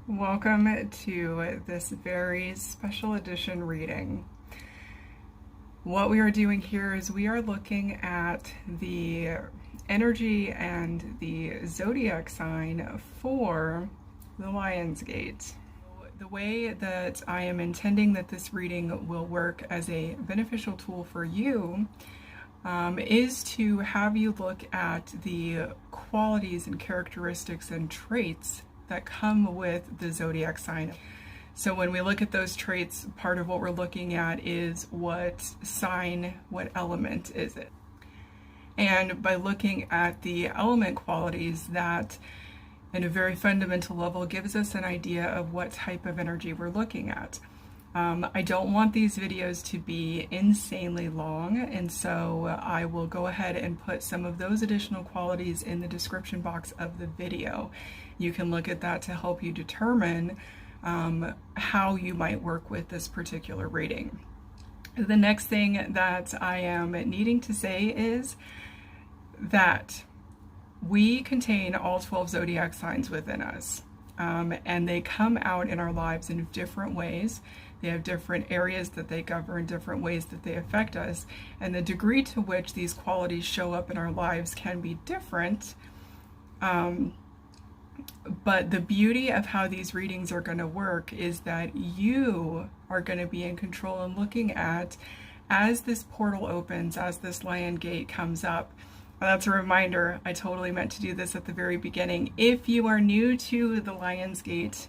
Welcome to this very special edition reading. What we are doing here is we are looking at the energy and the zodiac sign for the Lion's Gate. The way that I am intending that this reading will work as a beneficial tool for you is to have you look at the qualities and characteristics and traits that come with the zodiac sign. So when we look at those traits, part of what we're looking at is what sign, what element is it? And by looking at the element qualities, that in a very fundamental level gives us an idea of what type of energy we're looking at. I don't want these videos to be insanely long, and so I will go ahead and put some of those additional qualities in the description box of the video. You can look at that to help you determine how you might work with this particular reading. The next thing that I am needing to say is that we contain all 12 zodiac signs within us, and they come out in our lives in different ways. They have different areas that they govern, different ways that they affect us, and the degree to which these qualities show up in our lives can be different. But the beauty of how these readings are going to work is that you are going to be in control and looking at, as this portal opens, as this Lion Gate comes up. That's a reminder, I totally meant to do this at the very beginning. If you are new to the Lion's Gate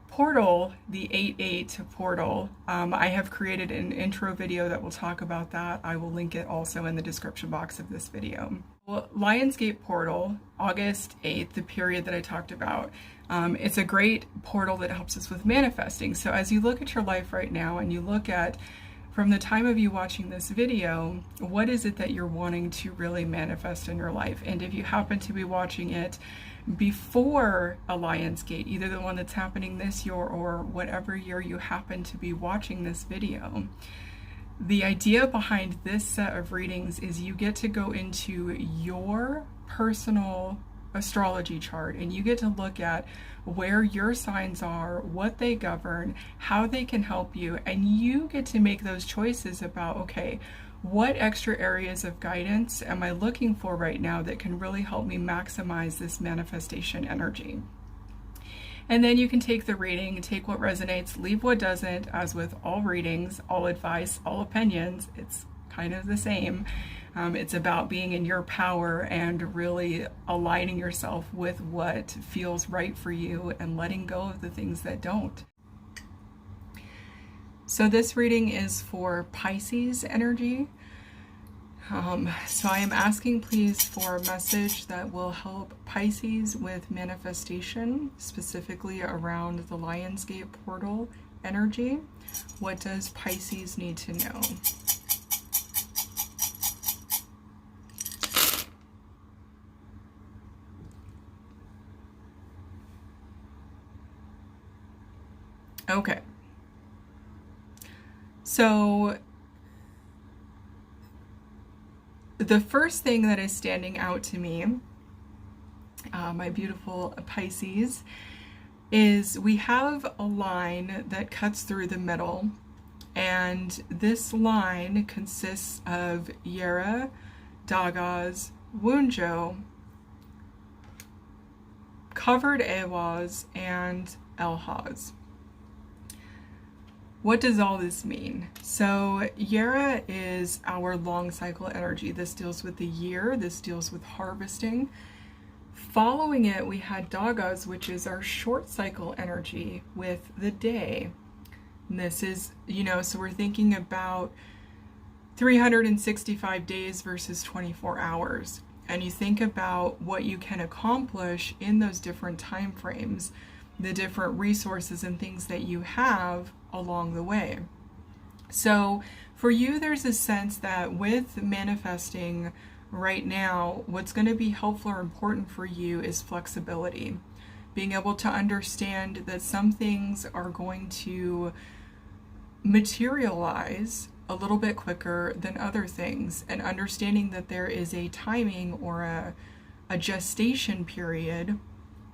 portal, the 8-8 portal, I have created an intro video that will talk about that. I will link it also in the description box of this video. Well, Lion's Gate portal, August 8th, the period that I talked about, it's a great portal that helps us with manifesting. So as you look at your life right now and you look at, from the time of you watching this video, what is it that you're wanting to really manifest in your life? And if you happen to be watching it before a Lion's Gate, either the one that's happening this year or whatever year you happen to be watching this video, the idea behind this set of readings is you get to go into your personal astrology chart and you get to look at where your signs are, what they govern, how they can help you, and you get to make those choices about, okay, what extra areas of guidance am I looking for right now that can really help me maximize this manifestation energy? And then you can take the reading, take what resonates, leave what doesn't. As with all readings, all advice, all opinions, it's kind of the same. It's about being in your power and really aligning yourself with what feels right for you and letting go of the things that don't. So this reading is for Pisces energy. So I am asking please for a message that will help Pisces with manifestation, specifically around the Lion's Gate portal energy. What does Pisces need to know? Okay. So the first thing that is standing out to me, my beautiful Pisces, is we have a line that cuts through the middle, and this line consists of Yera, Dagas, Wunjo, covered Awaz, and Elhaz. What does all this mean? So Yera is our long cycle energy. This deals with the year. This deals with harvesting. Following it, we had Dagas, which is our short cycle energy with the day. And this is, so we're thinking about 365 days versus 24 hours. And you think about what you can accomplish in those different time frames, the different resources and things that you have along the way. So for you, there's a sense that with manifesting right now, what's going to be helpful or important for you is flexibility. Being able to understand that some things are going to materialize a little bit quicker than other things, and understanding that there is a timing or a gestation period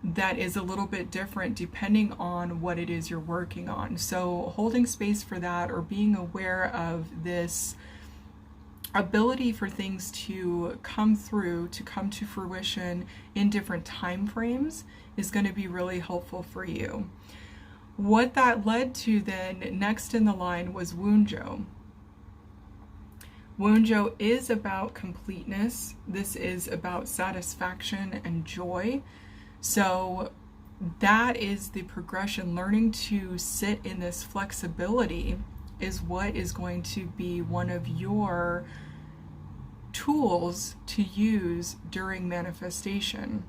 that is a little bit different depending on what it is you're working on. So holding space for that, or being aware of this ability for things to come through, to come to fruition in different time frames, is going to be really helpful for you. What that led to then next in the line was Wunjo. Wunjo is about completeness. This is about satisfaction and joy. So that is the progression. Learning to sit in this flexibility is what is going to be one of your tools to use during manifestation.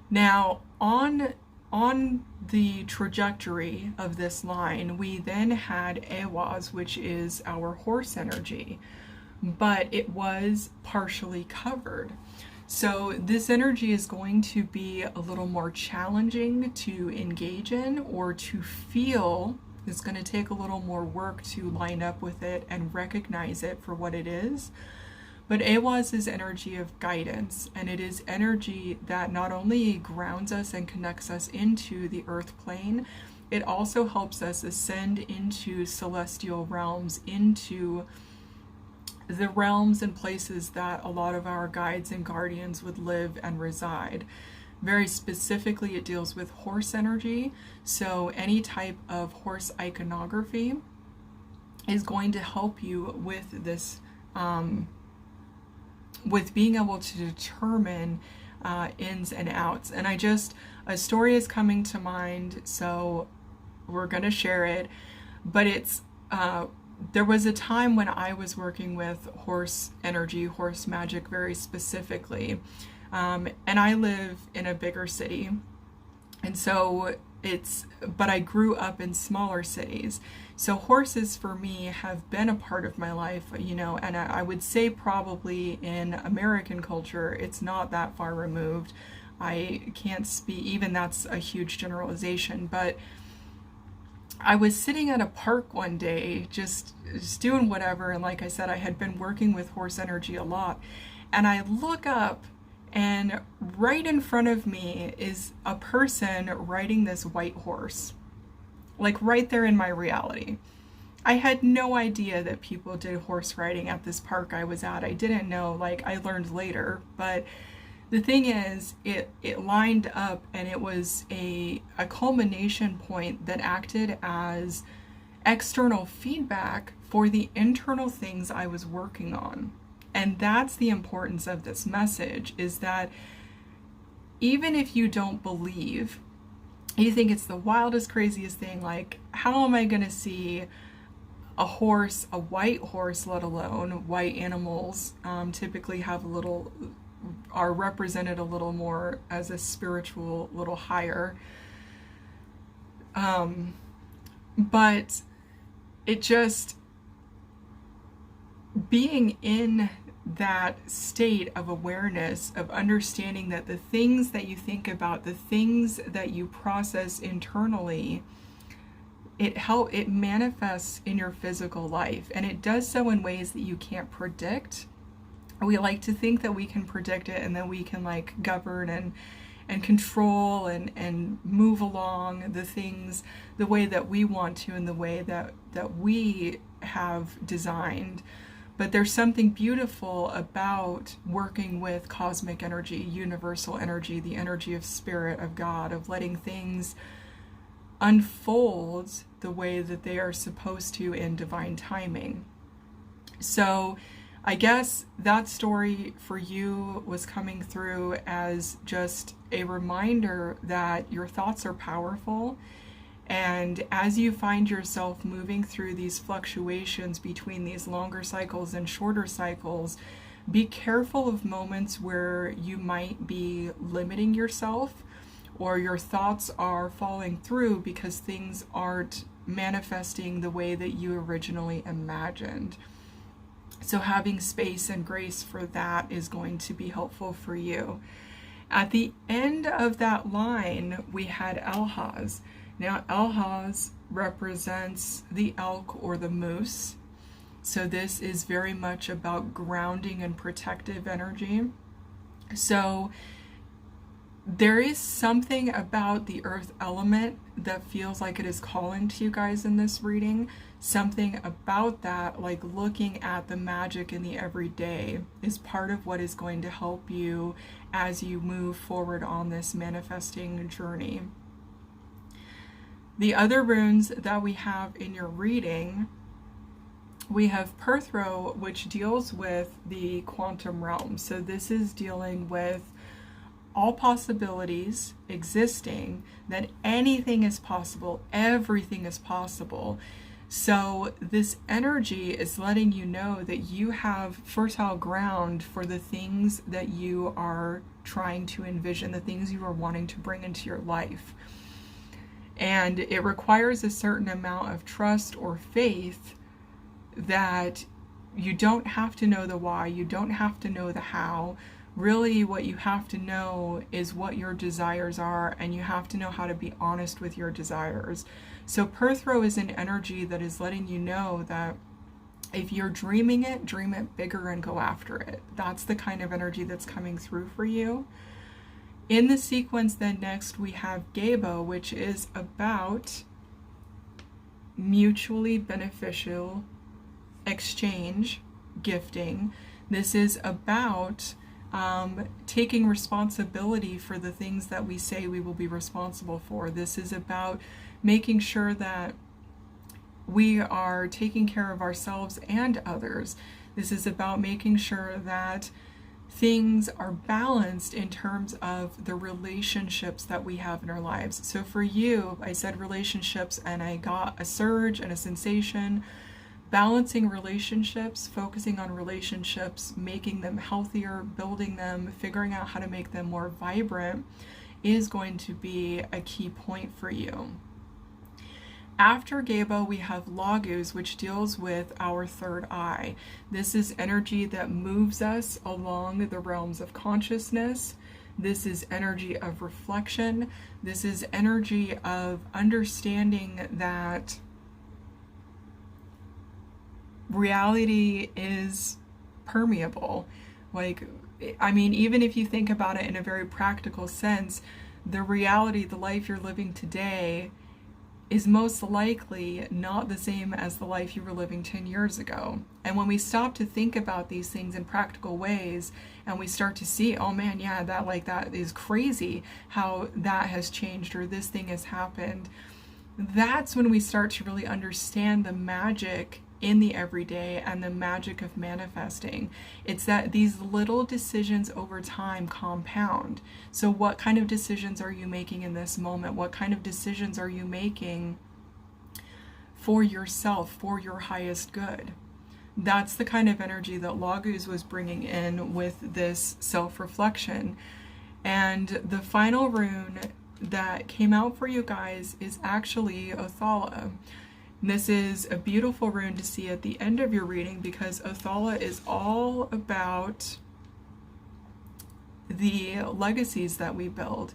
Now, on the trajectory of this line, we then had Ehwaz, which is our horse energy, but it was partially covered. So this energy is going to be a little more challenging to engage in or to feel. It's going to take a little more work to line up with it and recognize it for what it is. But Ehwaz is energy of guidance, and it is energy that not only grounds us and connects us into the earth plane, it also helps us ascend into celestial realms, into the realms and places that a lot of our guides and guardians would live and reside. Very specifically, it deals with horse energy, so any type of horse iconography is going to help you with this, with being able to determine ins and outs. And a story is coming to mind, so we're going to share it. But it's there was a time when I was working with horse energy, horse magic very specifically, and I live in a bigger city, and so but I grew up in smaller cities. So horses for me have been a part of my life, and I would say probably in American culture, it's not that far removed. I can't speak, even that's a huge generalization, but I was sitting at a park one day, just doing whatever, and like I said, I had been working with horse energy a lot, and I look up, and right in front of me is a person riding this white horse, like right there in my reality. I had no idea that people did horse riding at this park I was at. I didn't know, like I learned later, but the thing is, it lined up, and it was a culmination point that acted as external feedback for the internal things I was working on. And that's the importance of this message, is that even if you don't believe, you think it's the wildest, craziest thing, like, how am I going to see a horse, a white horse, let alone white animals, typically have are represented a little more as a spiritual, little higher. But it just, being in that state of awareness, of understanding that the things that you think about, the things that you process internally, it manifests in your physical life, and it does so in ways that you can't predict. We like to think that we can predict it, and then we can like govern and control and move along the things the way that we want to, in the way that we have designed. But there's something beautiful about working with cosmic energy, universal energy, the energy of spirit, of God, of letting things unfold the way that they are supposed to in divine timing. So I guess that story for you was coming through as just a reminder that your thoughts are powerful. And as you find yourself moving through these fluctuations between these longer cycles and shorter cycles, be careful of moments where you might be limiting yourself, or your thoughts are falling through because things aren't manifesting the way that you originally imagined. So having space and grace for that is going to be helpful for you. At the end of that line, we had Ehwaz. Now, Ehwaz represents the elk or the moose. So this is very much about grounding and protective energy. So there is something about the earth element that feels like it is calling to you guys in this reading. Something about that, like looking at the magic in the everyday, is part of what is going to help you as you move forward on this manifesting journey. The other runes that we have in your reading, we have Perthro, which deals with the quantum realm. So this is dealing with all possibilities existing, that anything is possible, everything is possible. So this energy is letting you know that you have fertile ground for the things that you are trying to envision, the things you are wanting to bring into your life. And it requires a certain amount of trust or faith that you don't have to know the why, you don't have to know the how. Really, what you have to know is what your desires are, and you have to know how to be honest with your desires. So Perthro is an energy that is letting you know that if you're dreaming it, dream it bigger and go after it. That's the kind of energy that's coming through for you. In the sequence then next we have Gebo, which is about mutually beneficial exchange, gifting. This is about taking responsibility for the things that we say we will be responsible for. This is about making sure that we are taking care of ourselves and others. This is about making sure that things are balanced in terms of the relationships that we have in our lives. So for you, I said relationships and I got a surge and a sensation. Balancing relationships, focusing on relationships, making them healthier, building them, figuring out how to make them more vibrant is going to be a key point for you. After Gebo, we have Lagus, which deals with our third eye. This is energy that moves us along the realms of consciousness. This is energy of reflection. This is energy of understanding that reality is permeable. Like, I mean, even if you think about it in a very practical sense, the reality, the life you're living today is most likely not the same as the life you were living 10 years ago. And when we stop to think about these things in practical ways and we start to see, oh man, yeah, that is crazy how that has changed or this thing has happened, that's when we start to really understand the magic in the everyday and the magic of manifesting. It's that these little decisions over time compound. So what kind of decisions are you making in this moment? What kind of decisions are you making for yourself, for your highest good? That's the kind of energy that Lagus was bringing in with this self-reflection. And the final rune that came out for you guys is actually Othala. This is a beautiful rune to see at the end of your reading because Othala is all about the legacies that we build.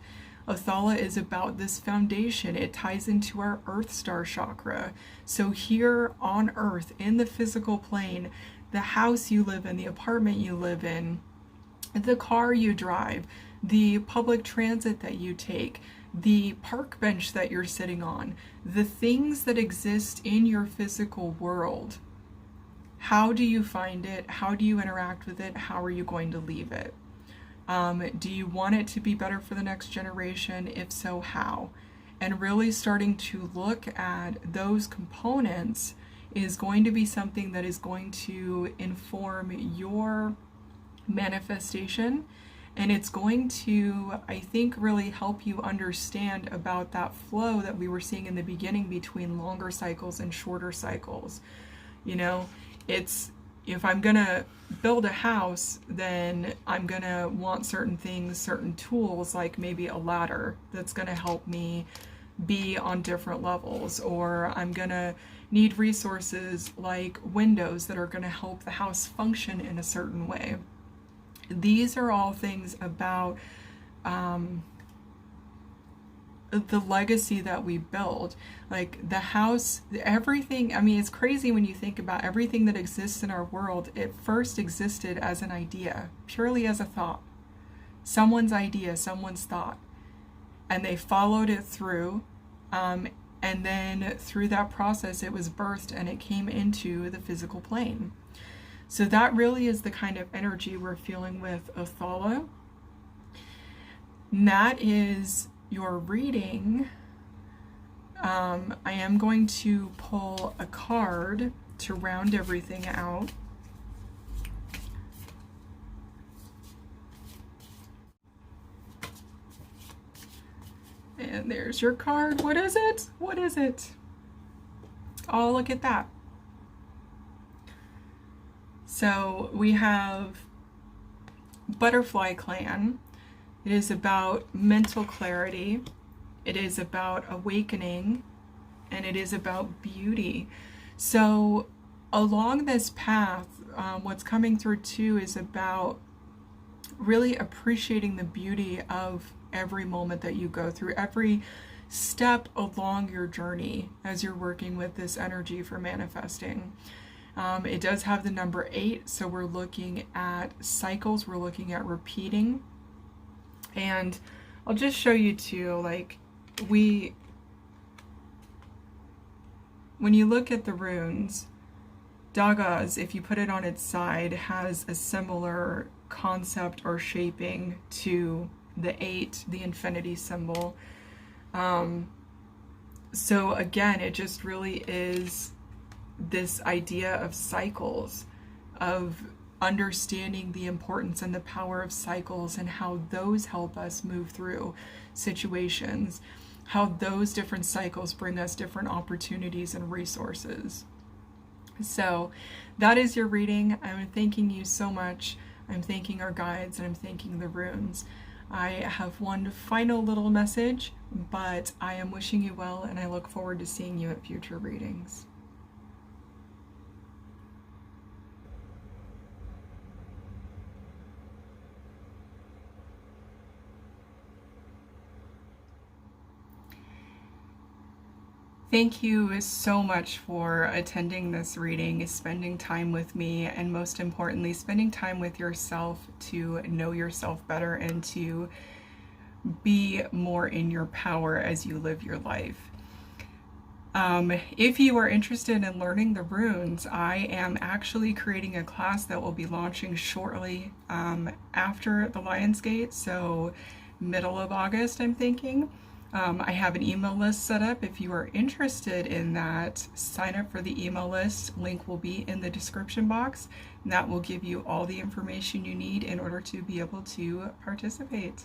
Othala is about this foundation. It ties into our Earth Star chakra. So here on Earth, in the physical plane, the house you live in, the apartment you live in, the car you drive, the public transit that you take, the park bench that you're sitting on, the things that exist in your physical world. How do you find it? How do you interact with it? How are you going to leave it? Do you want it to be better for the next generation? If so, how? And really starting to look at those components is going to be something that is going to inform your manifestation. And it's going to, I think, really help you understand about that flow that we were seeing in the beginning between longer cycles and shorter cycles. You know, it's, if I'm going to build a house, then I'm going to want certain things, certain tools, like maybe a ladder that's going to help me be on different levels, or I'm going to need resources like windows that are going to help the house function in a certain way. These are all things about the legacy that we build. Like the house, everything, I mean, it's crazy when you think about everything that exists in our world. It first existed as an idea, purely as a thought. someone's idea, someone's thought, and they followed it through. And then through that process, it was birthed and it came into the physical plane. So that really is the kind of energy we're feeling with Othala. And that is your reading. I am going to pull a card to round everything out. And there's your card. What is it? What is it? Oh, look at that. So we have Butterfly Clan. It is about mental clarity. It is about awakening. And it is about beauty. So along this path, what's coming through too is about really appreciating the beauty of every moment that you go through, every step along your journey as you're working with this energy for manifesting. It does have the number 8, so we're looking at cycles, we're looking at repeating. And I'll just show you too, like when you look at the runes, Dagaz, if you put it on its side, has a similar concept or shaping to the 8, the infinity symbol. So again, it just really is this idea of cycles, of understanding the importance and the power of cycles and how those help us move through situations, how those different cycles bring us different opportunities and resources. So that is your reading. I'm thanking you so much. I'm thanking our guides and I'm thanking the runes. I have one final little message, but I am wishing you well and I look forward to seeing you at future readings. Thank you so much for attending this reading, spending time with me, and most importantly, spending time with yourself to know yourself better and to be more in your power as you live your life. If you are interested in learning the runes, I am actually creating a class that will be launching shortly after the Lionsgate, so middle of August, I'm thinking. I have an email list set up. If you are interested in that, sign up for the email list. Link will be in the description box, and that will give you all the information you need in order to be able to participate.